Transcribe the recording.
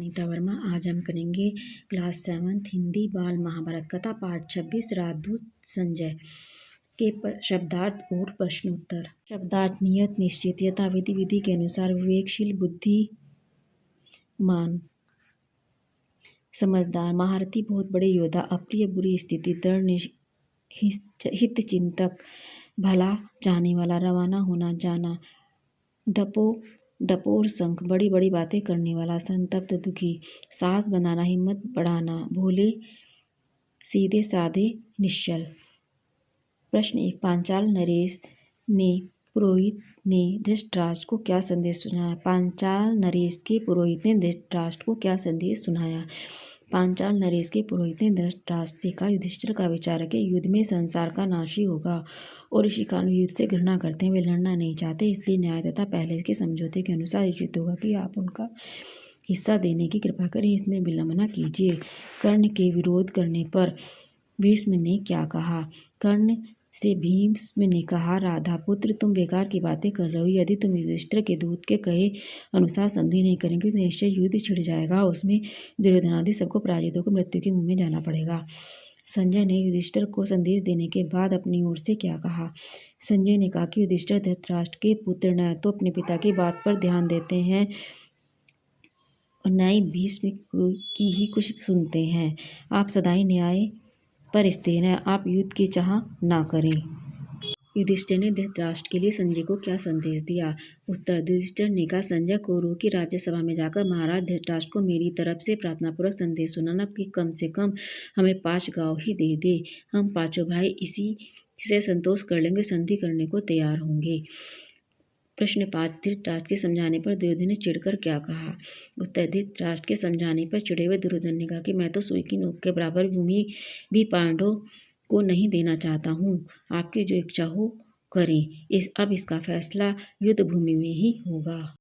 अनीता वर्मा। आज हम करेंगे क्लास 7 हिंदी बाल महाभारत कथा पाठ 26 राजदूत संजय के शब्दार्थ और प्रश्नोत्तर। शब्दार्थ नियत निश्चित यथाविधि विधि के अनुसार विवेकशील बुद्धिमान समझदार महारथी बहुत बड़े योद्धा अप्रिय बुरी स्थिति दृढ़ हित चिंतक भला चाहने वाला रवाना होना जाना डपोर शंख बड़ी बड़ी बातें करने वाला संतप्त दुखी साहस बनाना हिम्मत बढ़ाना भोले सीधे साधे निश्चल। प्रश्न 1 पांचाल नरेश ने पुरोहित ने धृतराष्ट्र को क्या संदेश सुनाया। पांचाल नरेश के पुरोहित ने धृतराष्ट्र को क्या संदेश सुनाया। पांचाल नरेश के पुरोहित ने धृतराष्ट्र से कहा, युधिष्ठिर का विचार है कि युद्ध में संसार का नाश ही होगा और ऋषिकानु युद्ध से घृणा करते हैं, वे लड़ना नहीं चाहते, इसलिए न्याय तथा पहले के समझौते के अनुसार उचित होगा कि आप उनका हिस्सा देने की कृपा करें, इसमें विलंब न कीजिए। कर्ण के विरोध करने पर भीष्म ने क्या कहा। कर्ण से भीष्म ने कहा, राधा पुत्र तुम बेकार की बातें कर रहे हो, यदि तुम युधिष्ठिर के दूत के कहे अनुसार संधि नहीं करेंगे तो निश्चय युद्ध छिड़ जाएगा, उसमें दुर्योधनादि सबको पराजितों को मृत्यु के मुंह में जाना पड़ेगा। संजय ने युधिष्ठिर को संदेश देने के बाद अपनी ओर से क्या कहा। संजय ने कहा कि युधिष्ठिर धृतराष्ट्र के पुत्र न तो अपने पिता की बात पर ध्यान देते हैं और न ही भीष्म की ही कुछ सुनते हैं। आप सदाई न्याय पर स्थिर हैं, आप युद्ध की चाह ना करें। युधिष्ठिर ने धृतराष्ट्र के लिए संजय को क्या संदेश दिया। उत्तर युधिष्ठिर ने कहा, संजय कौरवों की राज्यसभा में जाकर महाराज धृतराष्ट्र को मेरी तरफ से प्रार्थनापूर्वक संदेश सुनाना कि कम से कम हमें 5 गांव ही दे दे, हम 5 भाई इसी से संतोष कर लेंगे, संधि करने को तैयार होंगे। प्रश्न 5 धृतराष्ट्र के समझाने पर दुर्योधन ने चिढ़कर क्या कहा। उत्तर धृतराष्ट्र के समझाने पर चिढ़े हुए दुर्योधन ने कहा कि मैं तो सुई की नोक के बराबर भूमि भी पांडवों को नहीं देना चाहता हूँ, आपकी जो इच्छा हो करें, अब इसका फैसला युद्ध भूमि में ही होगा।